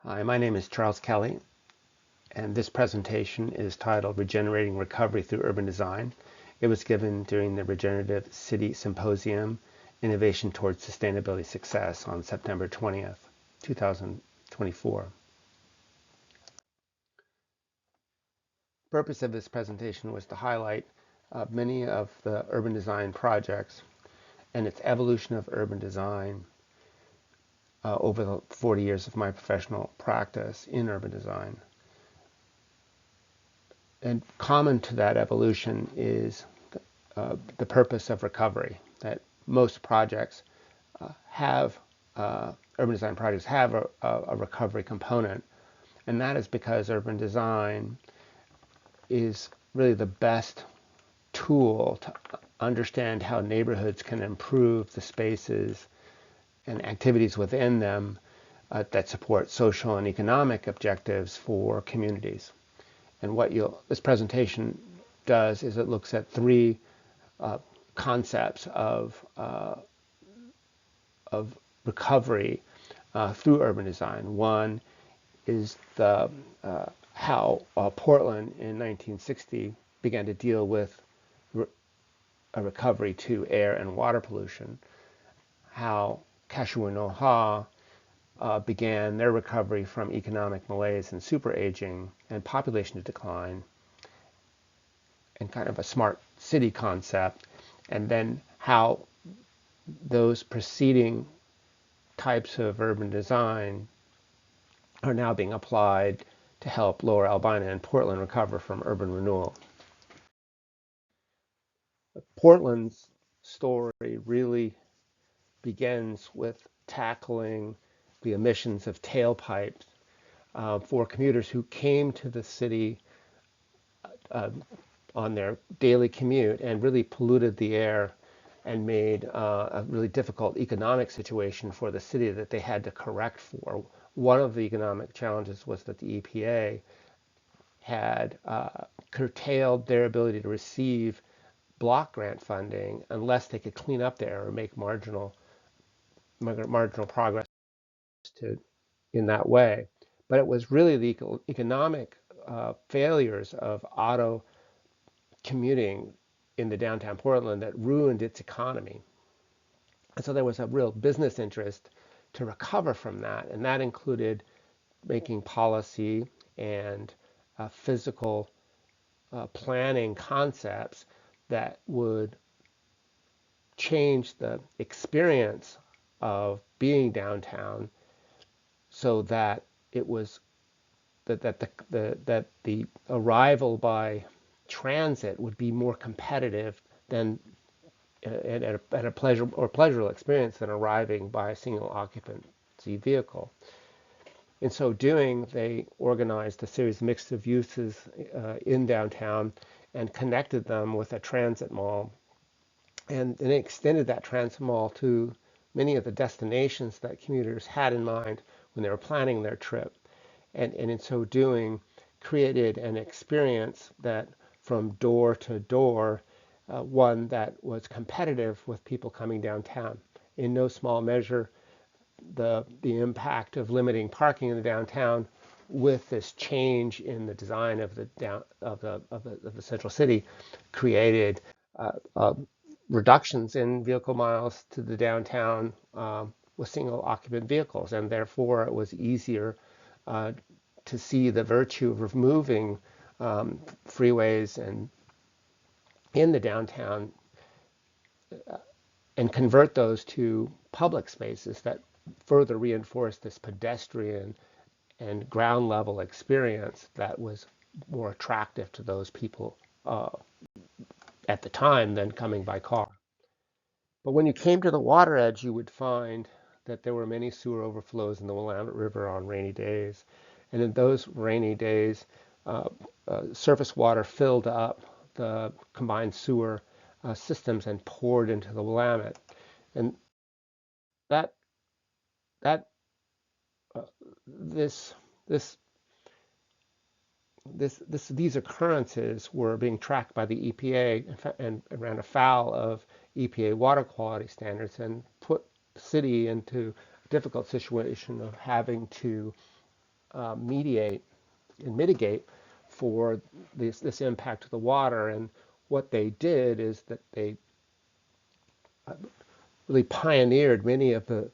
Hi, my name is Charles Kelly, and this presentation is titled Regenerating Recovery Through Urban Design. It was given during the Regenerative City Symposium, Innovation Towards Sustainability Success on September 20th, 2024. The purpose of this presentation was to highlight many of the urban design projects and its evolution of urban design over the 40 years of my professional practice in urban design. And common to that evolution is the purpose of recovery, that most projects urban design projects have a recovery component. And that is because urban design is really the best tool to understand how neighborhoods can improve the spaces and activities within them that support social and economic objectives for communities. And what this presentation does is it looks at three concepts of recovery through urban design. One is how Portland in 1960 began to deal with a recovery to air and water pollution. How Kashuanoha began their recovery from economic malaise and superaging and population decline, and kind of a smart city concept, and then how those preceding types of urban design are now being applied to help Lower Albina and Portland recover from urban renewal. Portland's story really begins with tackling the emissions of tailpipes for commuters who came to the city on their daily commute and really polluted the air and made a really difficult economic situation for the city that they had to correct for. One of the economic challenges was that the EPA had curtailed their ability to receive block grant funding unless they could clean up the air or make marginal progress in that way. But it was really the economic failures of auto commuting in the downtown Portland that ruined its economy. And so there was a real business interest to recover from that, and that included making policy and physical planning concepts that would change the experience of being downtown so that it was that the arrival by transit would be more competitive than at a pleasurable experience than arriving by a single occupancy vehicle. In so doing, they organized a series of mixed of uses in downtown and connected them with a transit mall. And they extended that transit mall to many of the destinations that commuters had in mind when they were planning their trip. And in so doing, created an experience that from door to door, one that was competitive with people coming downtown. In no small measure, the impact of limiting parking in the downtown with this change in the design of the central city created reductions in vehicle miles to the downtown with single occupant vehicles, and therefore it was easier to see the virtue of removing freeways and in the downtown and convert those to public spaces that further reinforce this pedestrian and ground level experience that was more attractive to those people at the time than coming by car. But when you came to the water edge, you would find that there were many sewer overflows in the Willamette River on rainy days. And in those rainy days, surface water filled up the combined sewer systems and poured into the Willamette. And that that this this these occurrences were being tracked by the EPA and ran afoul of EPA water quality standards and put the city into a difficult situation of having to mediate and mitigate for this impact to the water. And what they did is that they really pioneered many of the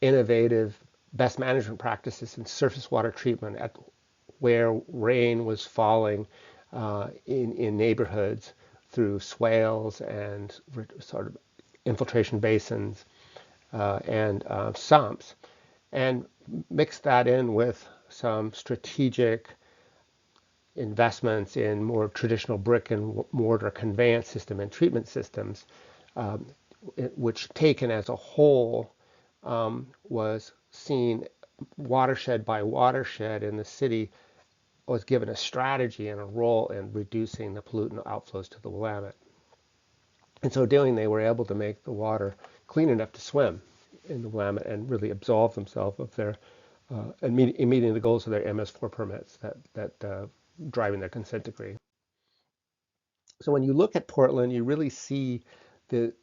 innovative best management practices in surface water treatment at where rain was falling in neighborhoods through swales and sort of infiltration basins and sumps, and mix that in with some strategic investments in more traditional brick and mortar conveyance system and treatment systems, which taken as a whole was seen watershed by watershed in the city, was given a strategy and a role in reducing the pollutant outflows to the Willamette. In so doing, they were able to make the water clean enough to swim in the Willamette and really absolve themselves of their and meeting the goals of their MS4 permits that driving their consent decree. So when you look at Portland, you really see the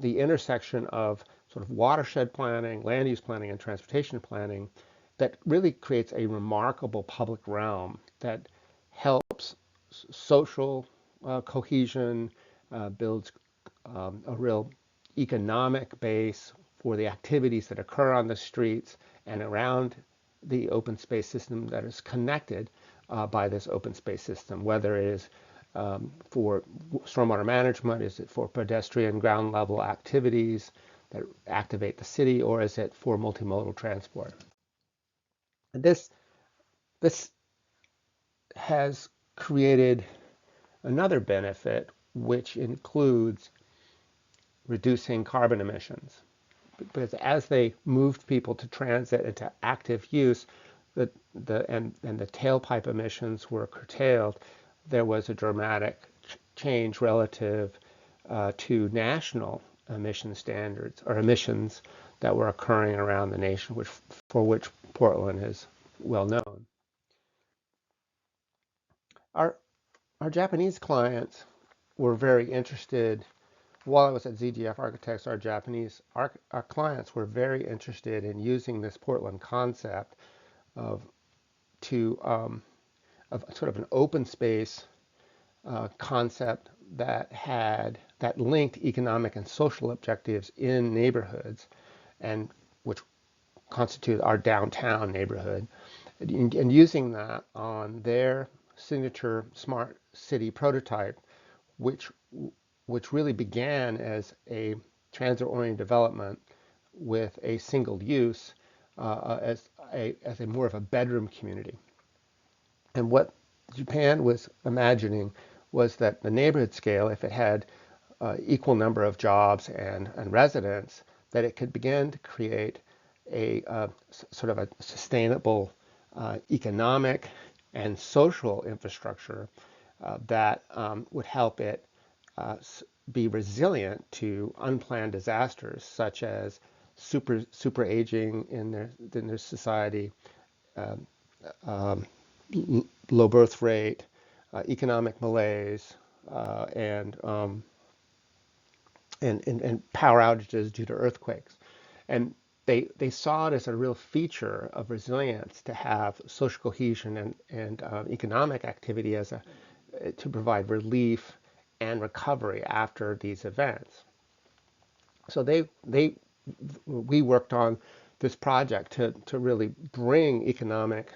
intersection of sort of watershed planning, land use planning, and transportation planning that really creates a remarkable public realm that helps social cohesion, builds a real economic base for the activities that occur on the streets and around the open space system that is connected by this open space system, whether it is for stormwater management, is it for pedestrian ground level activities that activate the city, or is it for multimodal transport? And this has created another benefit, which includes reducing carbon emissions. Because as they moved people to transit into active use, and the tailpipe emissions were curtailed, there was a dramatic change relative to national emission standards or emissions that were occurring around the nation, for which Portland is well known. Our our Japanese clients were very interested. While I was at ZGF Architects, our clients were very interested in using this Portland concept of to of sort of an open space concept that linked economic and social objectives in neighborhoods, and which constitute our downtown neighborhood, and using that on their signature smart city prototype, which which really began as a transit-oriented development with a single use as a more of a bedroom community. And what Japan was imagining was that the neighborhood scale, if it had equal number of jobs and residents, that it could begin to create a sort of a sustainable economic and social infrastructure that would help it be resilient to unplanned disasters such as super aging in their society, low birth rate, economic malaise, and power outages due to earthquakes. And they saw it as a real feature of resilience to have social cohesion and economic activity to provide relief and recovery after these events. So we worked on this project to really bring economic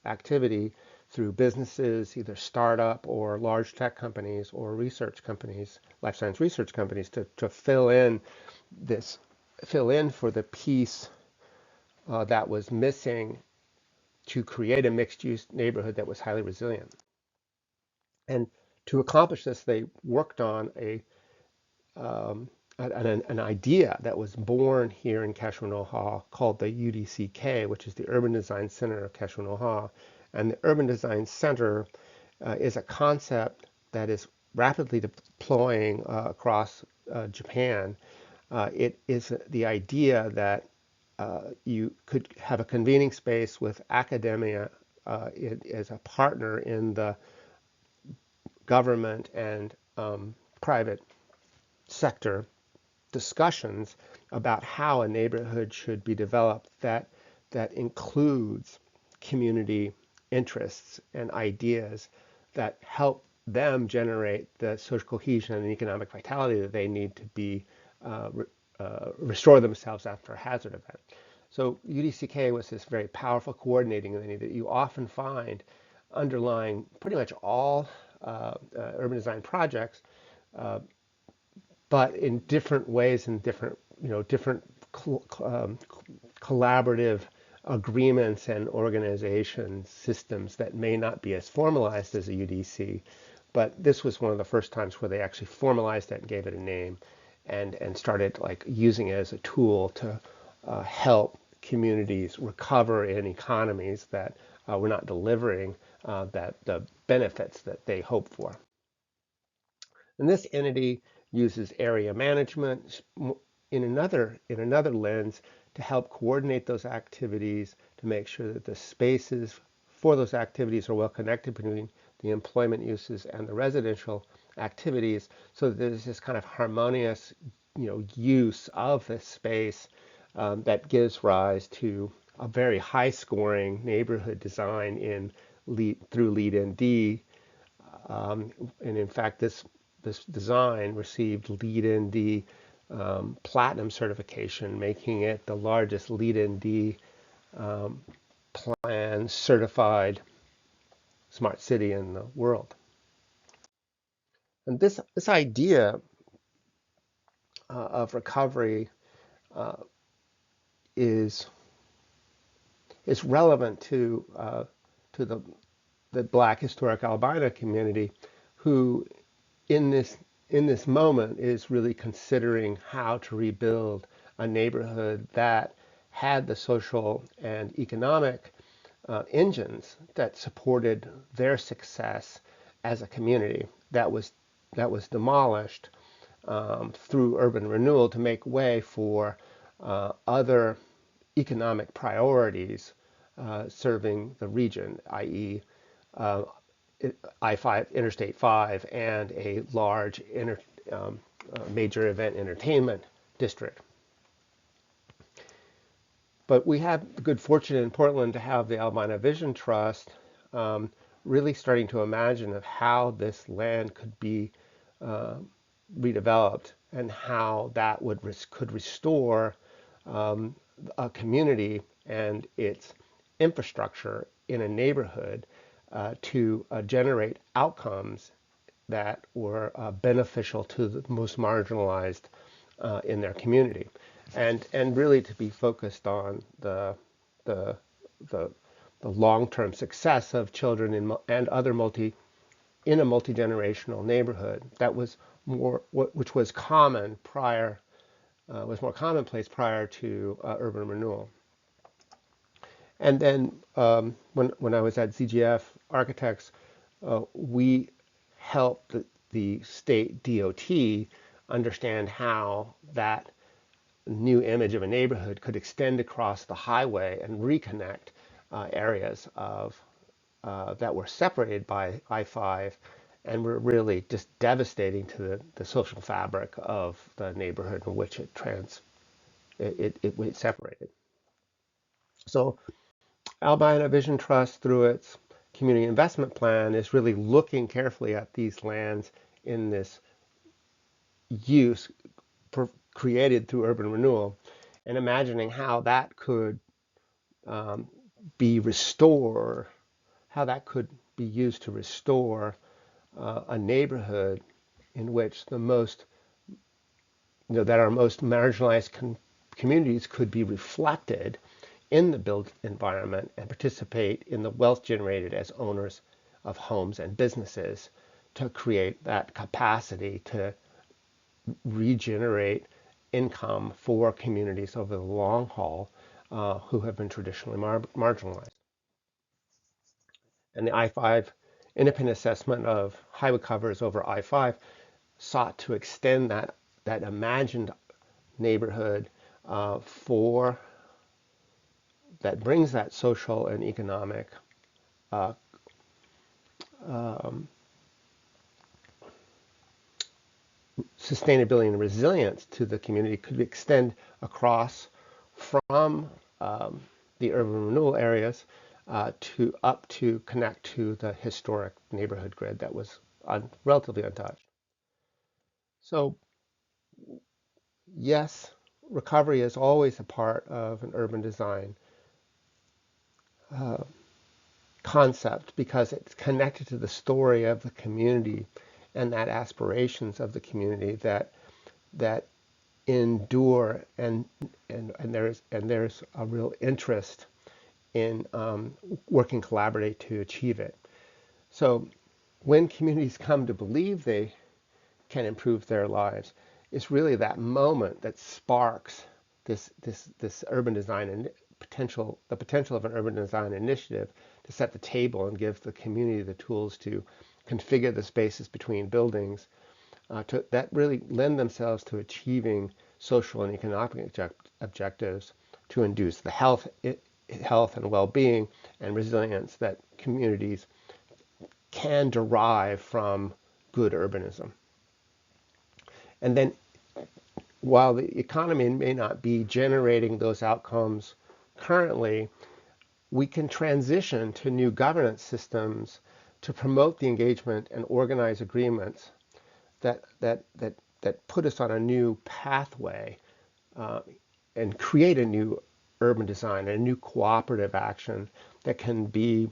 activity through businesses, either startup or large tech companies or research companies, life science research companies, to fill in for the piece that was missing to create a mixed-use neighborhood that was highly resilient. And to accomplish this, they worked on an idea that was born here in Kashwanoha called the UDCK, which is the Urban Design Center of Kashwanoha. And the Urban Design Center is a concept that is rapidly deploying across Japan. It is the idea that you could have a convening space with academia as a partner in the government and private sector discussions about how a neighborhood should be developed that that includes community interests and ideas that help them generate the social cohesion and economic vitality that they need to be restore themselves after a hazard event. So UDCK was this very powerful coordinating entity that you often find underlying pretty much all urban design projects, but in different ways and different, different collaborative agreements and organization systems that may not be as formalized as a UDC, but this was one of the first times where they actually formalized it and gave it a name, and started like using it as a tool to help communities recover in economies that were not delivering that the benefits that they hoped for. And this entity uses area management in another lens to help coordinate those activities, to make sure that the spaces for those activities are well connected between the employment uses and the residential activities, so that there's this kind of harmonious, use of this space that gives rise to a very high-scoring neighborhood design through LEED ND. And in fact, this design received LEED ND platinum certification, making it the largest LEED ND plan certified smart city in the world. And this idea of recovery is relevant to the Black historic albino community, who in this moment is really considering how to rebuild a neighborhood that had the social and economic engines that supported their success as a community that was demolished through urban renewal to make way for other economic priorities serving the region, i.e. I-5, Interstate 5, and a large major event entertainment district. But we have the good fortune in Portland to have the Albino Vision Trust really starting to imagine of how this land could be redeveloped and how that could restore a community and its infrastructure in a neighborhood to generate outcomes that were beneficial to the most marginalized in their community, and really to be focused on the long-term success of children and other in a multi-generational neighborhood that was which was more commonplace prior to urban renewal. And then when I was at ZGF Architects, we helped the state DOT understand how that new image of a neighborhood could extend across the highway and reconnect areas that were separated by I-5 and were really just devastating to the social fabric of the neighborhood in which it separated. So Albino Vision Trust, through its community investment plan, is really looking carefully at these lands in this use created through urban renewal and imagining how that could be restored, how that could be used to restore a neighborhood in which the most, that our most marginalized communities could be reflected in the built environment and participate in the wealth generated as owners of homes and businesses to create that capacity to regenerate income for communities over the long haul who have been traditionally marginalized. And the I-5 independent assessment of highway covers over I-5 sought to extend that imagined neighborhood that brings that social and economic sustainability and resilience to the community, could extend across from the urban renewal areas to connect to the historic neighborhood grid that was relatively untouched. So yes, recovery is always a part of an urban design uh, concept because it's connected to the story of the community and that aspirations of the community that endure, and there's a real interest in working collaboratively to achieve it. So when communities come to believe they can improve their lives, it's really that moment that sparks this urban design and the potential of an urban design initiative to set the table and give the community the tools to configure the spaces between buildings that really lend themselves to achieving social and economic objectives to induce the health and well-being and resilience that communities can derive from good urbanism. And then while the economy may not be generating those outcomes currently, we can transition to new governance systems to promote the engagement and organize agreements that put us on a new pathway uh, and create a new urban design, a new cooperative action that can be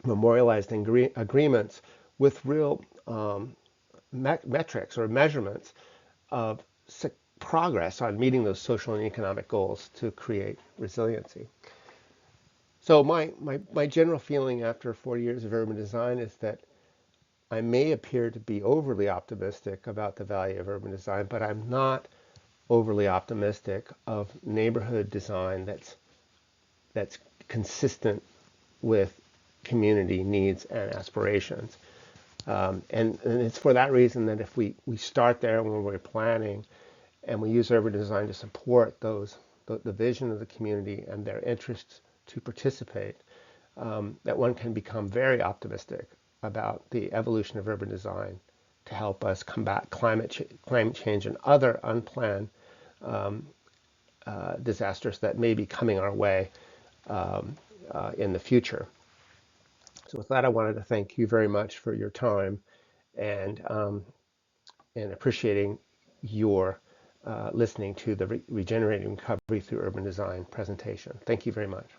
memorialized in agreements with real metrics or measurements of progress on meeting those social and economic goals to create resiliency. So my general feeling after 40 years of urban design is that I may appear to be overly optimistic about the value of urban design, but I'm not overly optimistic of neighborhood design that's consistent with community needs and aspirations. And it's for that reason that if we start there when we're planning and we use urban design to support the vision of the community and their interests to participate, that one can become very optimistic about the evolution of urban design to help us combat climate change and other unplanned disasters that may be coming our way in the future. So with that, I wanted to thank you very much for your time and appreciating your listening to the Regenerating Recovery through Urban Design presentation. Thank you very much.